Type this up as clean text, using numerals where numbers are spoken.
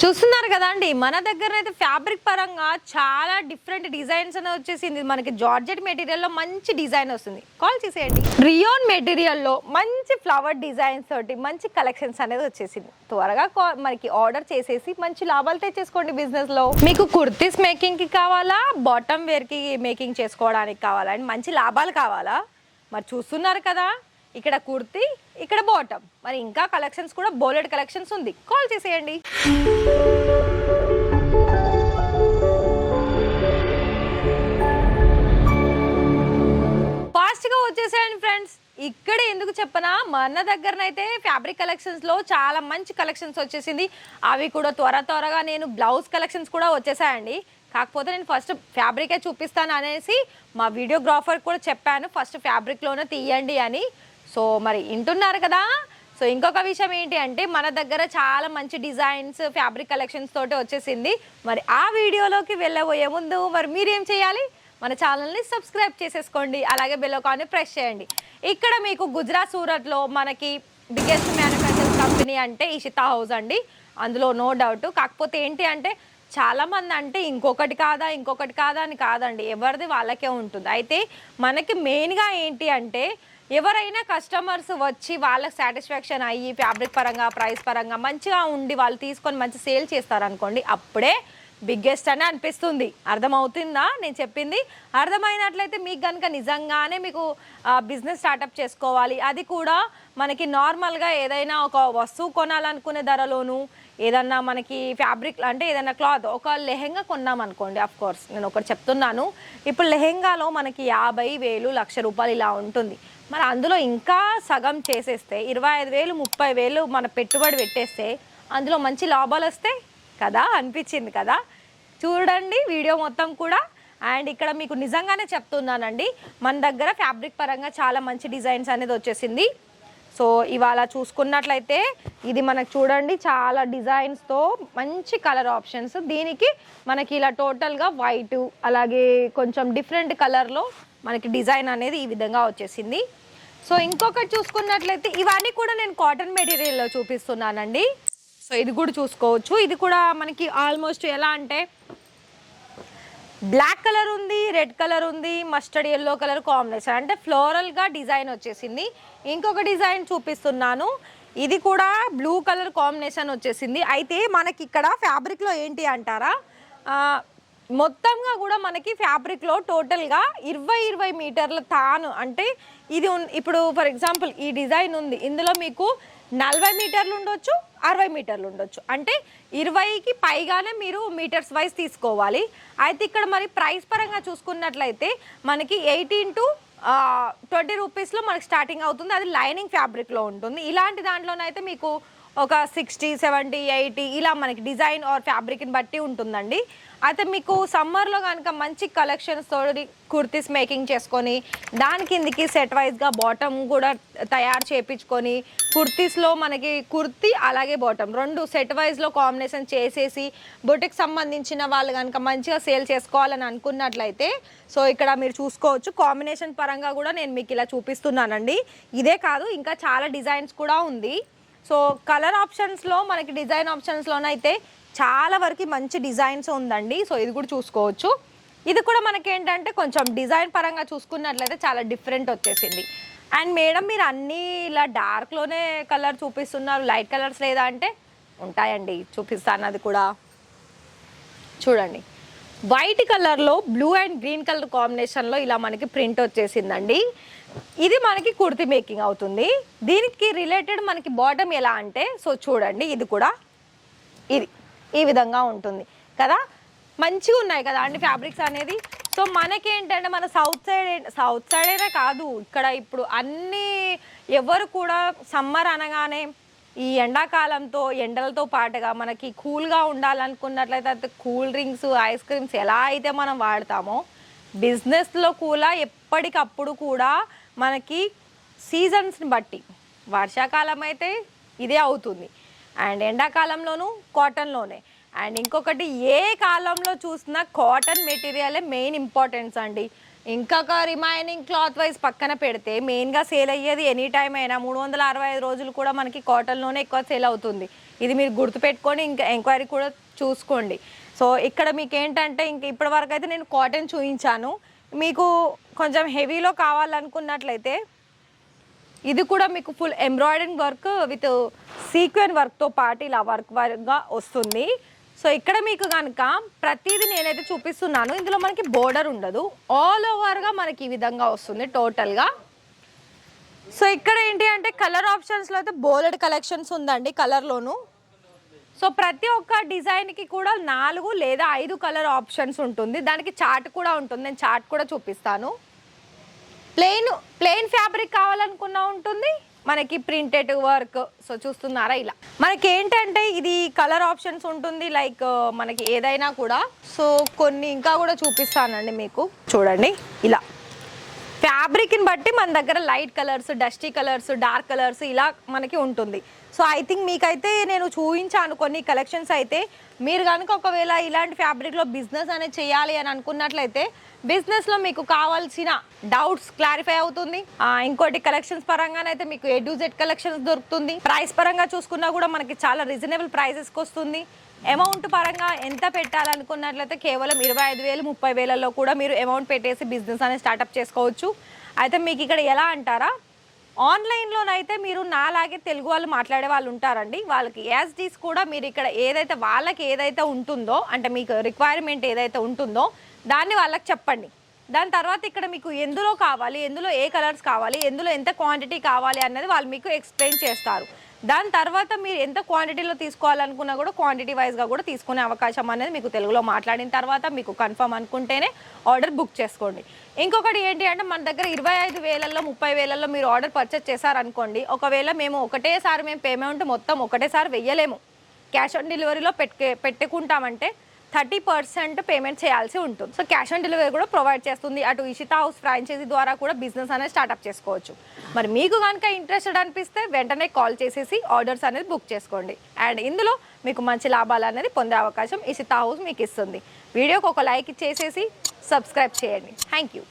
చూస్తున్నారు కదా అండి, మన దగ్గర అయితే ఫ్యాబ్రిక్ పరంగా చాలా డిఫరెంట్ డిజైన్స్ అనేది వచ్చేసింది. మనకి జార్జెట్ మెటీరియల్లో మంచి డిజైన్ వస్తుంది. కాల్ చేసేయండి. రియోన్ మెటీరియల్లో మంచి ఫ్లవర్ డిజైన్స్ తోటి మంచి కలెక్షన్స్ అనేది వచ్చేసింది. త్వరగా మనకి ఆర్డర్ చేసేసి మంచి లాభాలు తెచ్చేసుకోండి బిజినెస్ లో. మీకు కుర్తీస్ మేకింగ్ కి కావాలా, బాటమ్ వేర్ కి మేకింగ్ చేసుకోవడానికి కావాలా అండ్ మంచి లాభాలు కావాలా? మరి చూస్తున్నారు కదా, ఇక్కడ కుర్తీ, ఇక్కడ బాటమ్. మరి ఇంకా కలెక్షన్స్ కూడా బోలెడ్ కలెక్షన్స్ ఉంది. కాల్ చేసేయండి. ఫాస్ట్గా వచ్చేసేయండి ఫ్రెండ్స్. ఇక్కడ ఎందుకు చెప్పనా, మన దగ్గరనైతే ఫ్యాబ్రిక్ కలెక్షన్స్లో చాలా మంచి కలెక్షన్స్ వచ్చేసింది. అవి కూడా త్వరగా నేను బ్లౌజ్ కలెక్షన్స్ కూడా వచ్చేసాయండి. కాకపోతే నేను ఫస్ట్ ఫ్యాబ్రికే చూపిస్తాను అనేసి మా వీడియోగ్రాఫర్ కూడా చెప్పాను, ఫస్ట్ ఫ్యాబ్రిక్లోనే తీయండి అని. సో మరి వింటున్నారు కదా. సో ఇంకొక విషయం ఏంటి అంటే, మన దగ్గర చాలా మంచి డిజైన్స్ ఫ్యాబ్రిక్ కలెక్షన్స్ తోటి వచ్చేసింది. మరి ఆ వీడియోలోకి వెళ్ళబోయే ముందు మరి మీరేం చేయాలి, మన ఛానల్ని సబ్స్క్రైబ్ చేసేసుకోండి, అలాగే బెల్ ఐకాన్ని ప్రెస్ చేయండి. ఇక్కడ మీకు గుజరాత్ సూరత్లో మనకి బిగ్గెస్ట్ మ్యానుఫ్యాక్చరింగ్ కంపెనీ అంటే ఇషితా హౌస్ అండి, అందులో నో డౌట్. కాకపోతే ఏంటి అంటే, చాలామంది అంటే ఇంకొకటి కాదా అని కాదండి, ఎవరిది వాళ్ళకే ఉంటుంది. అయితే మనకి మెయిన్గా ఏంటి అంటే, ఎవరైనా కస్టమర్స్ వచ్చి వాళ్ళకి సాటిస్ఫాక్షన్ అయ్యి ఫ్యాబ్రిక్ పరంగా ప్రైస్ పరంగా మంచిగా ఉండి వాళ్ళు తీసుకొని మంచి సేల్ చేస్తారనుకోండి, అప్పుడే బిగ్గెస్ట్ అని అనిపిస్తుంది. అర్థమవుతుందా నేను చెప్పింది? అర్థమైనట్లయితే మీకు కనుక నిజంగానే మీకు బిజినెస్ స్టార్టప్ చేసుకోవాలి, అది కూడా మనకి నార్మల్గా ఏదైనా ఒక వస్తువు కొనాలనుకునే ధరలోను, ఏదన్నా మనకి ఫ్యాబ్రిక్ అంటే ఏదైనా క్లాత్, ఒక లెహెంగా కొన్నాం అనుకోండి. అఫ్ కోర్స్ నేను ఒకటి చెప్తున్నాను, ఇప్పుడు లెహెంగాలో మనకి 50,000 1,00,000 ఇలా ఉంటుంది. మరి అందులో ఇంకా సగం చేసేస్తే 25,000 30,000 మన పెట్టుబడి పెట్టేస్తే అందులో మంచి లాభాలు వస్తాయి కదా, అనిపించింది కదా. చూడండి వీడియో మొత్తం కూడా. అండ్ ఇక్కడ మీకు నిజంగానే చెప్తున్నానండి, మన దగ్గర ఫ్యాబ్రిక్ పరంగా చాలా మంచి డిజైన్స్ అనేది వచ్చేసింది. సో ఇవాళ చూసుకున్నట్లయితే ఇది మనకు చూడండి చాలా డిజైన్స్తో మంచి కలర్ ఆప్షన్స్. దీనికి మనకి ఇలా టోటల్గా వైట్, అలాగే కొంచెం డిఫరెంట్ కలర్లో మనకి డిజైన్ అనేది ఈ విధంగా వచ్చేసింది. సో ఇంకొకటి చూసుకున్నట్లయితే ఇవన్నీ కూడా నేను కాటన్ మెటీరియల్లో చూపిస్తున్నానండి. సో ఇది కూడా చూసుకోవచ్చు. ఇది కూడా మనకి ఆల్మోస్ట్ ఎలా అంటే బ్లాక్ కలర్ ఉంది, రెడ్ కలర్ ఉంది, మస్టర్డ్ ఎల్లో కలర్ కాంబినేషన్, అంటే ఫ్లోరల్గా డిజైన్ వచ్చేసింది. ఇంకొక డిజైన్ చూపిస్తున్నాను, ఇది కూడా బ్లూ కలర్ కాంబినేషన్ వచ్చేసింది. అయితే మనకి ఇక్కడ ఫ్యాబ్రిక్లో ఏంటి అంటారా, మొత్తంగా కూడా మనకి ఫ్యాబ్రిక్లో టోటల్గా 20 మీటర్ల తాను, అంటే ఇది ఇప్పుడు ఫర్ ఎగ్జాంపుల్ ఈ డిజైన్ ఉంది, ఇందులో మీకు 40 మీటర్లు ఉండొచ్చు, 60 మీటర్లు ఉండొచ్చు, అంటే 20కి పైగానే మీరు మీటర్స్ వైజ్ తీసుకోవాలి. అయితే ఇక్కడ మరి ప్రైస్ పరంగా చూసుకున్నట్లయితే మనకి 18 to 20 రూపీస్లో మనకి స్టార్టింగ్ అవుతుంది. అది లైనింగ్ ఫ్యాబ్రిక్లో ఉంటుంది. ఇలాంటి దాంట్లోనైతే మీకు ఒక 60 70 80 ఇలా మనకి డిజైన్ ఆర్ ఫ్యాబ్రిక్ని బట్టి ఉంటుందండి. అయితే మీకు సమ్మర్లో కనుక మంచి కలెక్షన్స్ తోటి కుర్తీస్ మేకింగ్ చేసుకొని దాని కిందికి సెట్ వైజ్గా బాటమ్ కూడా తయారు చేయించుకొని కుర్తీస్లో మనకి కుర్తీ అలాగే బాటమ్ రెండు సెట్ వైజ్లో కాంబినేషన్ చేసేసి బొటిక్ సంబంధించిన వాళ్ళు కనుక మంచిగా సేల్ చేసుకోవాలని అనుకున్నట్లయితే సో ఇక్కడ మీరు చూసుకోవచ్చు. కాంబినేషన్ పరంగా కూడా నేను మీకు ఇలా చూపిస్తున్నానండి. ఇదే కాదు ఇంకా చాలా డిజైన్స్ కూడా ఉంది. సో కలర్ ఆప్షన్స్లో మనకి డిజైన్ ఆప్షన్స్లోనైతే చాలా వరకు మంచి డిజైన్స్ ఉందండి. సో ఇది కూడా చూసుకోవచ్చు. ఇది కూడా మనకి ఏంటంటే కొంచెం డిజైన్ పరంగా చూసుకున్నట్లయితే చాలా డిఫరెంట్ వచ్చేసింది. అండ్ మేడం మీరు అన్నీ ఇలా డార్క్లోనే కలర్ చూపిస్తున్నారు, లైట్ కలర్స్ లేదా అంటే ఉంటాయండి, చూపిస్తాను. అది కూడా చూడండి, వైట్ కలర్లో బ్లూ అండ్ గ్రీన్ కలర్ కాంబినేషన్లో ఇలా మనకి ప్రింట్ వచ్చేసిందండి. ఇది మనకి కుర్తీ మేకింగ్ అవుతుంది. దీనికి రిలేటెడ్ మనకి బాటమ్ ఎలా అంటే సో చూడండి, ఇది కూడా ఇది ఈ విధంగా ఉంటుంది కదా. మంచిగా ఉన్నాయి కదా అండి ఫ్యాబ్రిక్స్ అనేది. సో మనకేంటంటే మన సౌత్ సైడేనే కాదు, ఇక్కడ ఇప్పుడు అన్నీ ఎవరు కూడా సమ్మర్ అనగానే ఈ ఎండాకాలంతో ఎండలతో పాటుగా మనకి కూల్గా ఉండాలనుకున్నట్లయితే కూల్ డ్రింక్స్ ఐస్ క్రీమ్స్ ఎలా అయితే మనం వాడతామో బిజినెస్లో కూడా ఎప్పటికప్పుడు కూడా మనకి సీజన్స్ని బట్టి వర్షాకాలం అయితే ఇదే అవుతుంది, అండ్ ఎండాకాలంలోనూ కాటన్లోనే, అండ్ ఇంకొకటి ఏ కాలంలో చూసినా కాటన్ మెటీరియలే మెయిన్ ఇంపార్టెన్స్ అండి. ఇంకొక రిమైనింగ్ క్లాత్ వైజ్ పక్కన పెడితే మెయిన్గా సేల్ అయ్యేది ఎనీ టైం అయినా 365 రోజులు కూడా మనకి కాటన్లోనే ఎక్కువ సేల్ అవుతుంది. ఇది మీరు గుర్తుపెట్టుకొని ఇంకా ఎంక్వైరీ కూడా చూసుకోండి. సో ఇక్కడ మీకు ఏంటంటే ఇంక ఇప్పటి వరకు అయితే నేను కాటన్ చూపించాను. మీకు కొంచెం హెవీలో కావాలనుకున్నట్లయితే ఇది కూడా మీకు full embroidering work with sequin వర్క్తో పాటు ఇలా వర్క్గా వస్తుంది. సో ఇక్కడ మీకు కనుక ప్రతిదీ నేనైతే చూపిస్తున్నాను. ఇందులో మనకి బోర్డర్ ఉండదు, ఆల్ ఓవర్గా మనకి ఈ విధంగా వస్తుంది టోటల్గా. సో ఇక్కడ ఏంటి అంటే కలర్ ఆప్షన్స్లో అయితే బోలెడ్ కలెక్షన్స్ ఉందండి కలర్లోను. సో ప్రతి ఒక్క డిజైన్కి కూడా 4 లేదా 5 కలర్ ఆప్షన్స్ ఉంటుంది. దానికి చార్ట్ కూడా ఉంటుంది, నేను చార్ట్ కూడా చూపిస్తాను. ప్లెయిన్ ఫ్యాబ్రిక్ కావాలనుకున్నా ఉంటుంది, మనకి ప్రింటెడ్ వర్క్. సో చూస్తున్నారా ఇలా మనకి ఏంటంటే ఇది కలర్ ఆప్షన్స్ ఉంటుంది లైక్ మనకి ఏదైనా కూడా. సో కొన్ని ఇంకా కూడా చూపిస్తానండి మీకు, చూడండి ఇలా ఫ్యాబ్రిక్ని బట్టి మన దగ్గర light colours, dusty colours, dark colours ఇలా మనకి ఉంటుంది. సో ఐ థింక్ మీకైతే నేను చూపించాను కొన్ని కలెక్షన్స్ అయితే. మీరు కనుక ఒకవేళ ఇలాంటి ఫ్యాబ్రిక్లో బిజినెస్ అనేది చేయాలి అని అనుకున్నట్లయితే బిజినెస్లో మీకు కావాల్సిన డౌట్స్ క్లారిఫై అవుతుంది. ఇంకోటి కలెక్షన్స్ పరంగానైతే మీకు A to Z కలెక్షన్స్ దొరుకుతుంది. ప్రైస్ పరంగా చూసుకున్నా కూడా మనకి చాలా రీజనబుల్ ప్రైసెస్కి వస్తుంది. అమౌంట్ పరంగా ఎంత పెట్టాలనుకున్నట్లయితే కేవలం 25,000 30,000లో కూడా మీరు అమౌంట్ పెట్టేసి బిజినెస్ అనేది స్టార్ట్అప్ చేసుకోవచ్చు. అయితే మీకు ఇక్కడ ఎలా అంటారా, ఆన్లైన్లోనైతే మీరు నాలాగే తెలుగు వాళ్ళు మాట్లాడే వాళ్ళు ఉంటారండి, వాళ్ళకి యాస్డీస్ కూడా మీరు ఇక్కడ ఏదైతే వాళ్ళకి ఏదైతే ఉంటుందో అంటే మీకు రిక్వైర్మెంట్ ఏదైతే ఉంటుందో దాన్ని వాళ్ళకి చెప్పండి. దాని తర్వాత ఇక్కడ మీకు ఎందులో కావాలి, ఎందులో ఏ కలర్స్ కావాలి, ఎందులో ఎంత క్వాంటిటీ కావాలి అన్నది వాళ్ళు మీకు ఎక్స్ప్లెయిన్ చేస్తారు. దాని తర్వాత మీరు ఎంత క్వాంటిటీలో తీసుకోవాలనుకున్నా కూడా క్వాంటిటీ వైజ్గా కూడా తీసుకునే అవకాశం అనేది మీకు తెలుగులో మాట్లాడిన తర్వాత మీకు కన్ఫర్మ్ అనుకుంటేనే ఆర్డర్ బుక్ చేసుకోండి. ఇంకొకటి ఏంటి అంటే మన దగ్గర 25,000లో 30,000లో మీరు ఆర్డర్ పర్చేస్ చేశారనుకోండి, ఒకవేళ మేము ఒకటేసారి పేమెంట్ మొత్తం ఒకటేసారి వెయ్యలేము. క్యాష్ ఆన్ డెలివరీలో పెట్టుకుంటామంటే 30% పేమెంట్ చేయాల్సి ఉంటుంది. సో క్యాష్ ఆన్ డెలివరీ కూడా ప్రొవైడ్ చేస్తుంది. అటు ఇషితా హౌస్ ఫ్రాంచైజీ ద్వారా కూడా బిజినెస్ అనేది స్టార్ట్అప్ చేసుకోవచ్చు. మరి మీకు కనుక ఇంట్రెస్టెడ్ అనిపిస్తే వెంటనే కాల్ చేసేసి ఆర్డర్స్ అనేది బుక్ చేసుకోండి. అండ్ ఇందులో మీకు మంచి లాభాలు అనేది పొందే అవకాశం ఇషితా హౌస్ మీకు ఇస్తుంది. వీడియోకి ఒక లైక్ ఇచ్చేసేసి సబ్స్క్రైబ్ చేయండి. Thank you.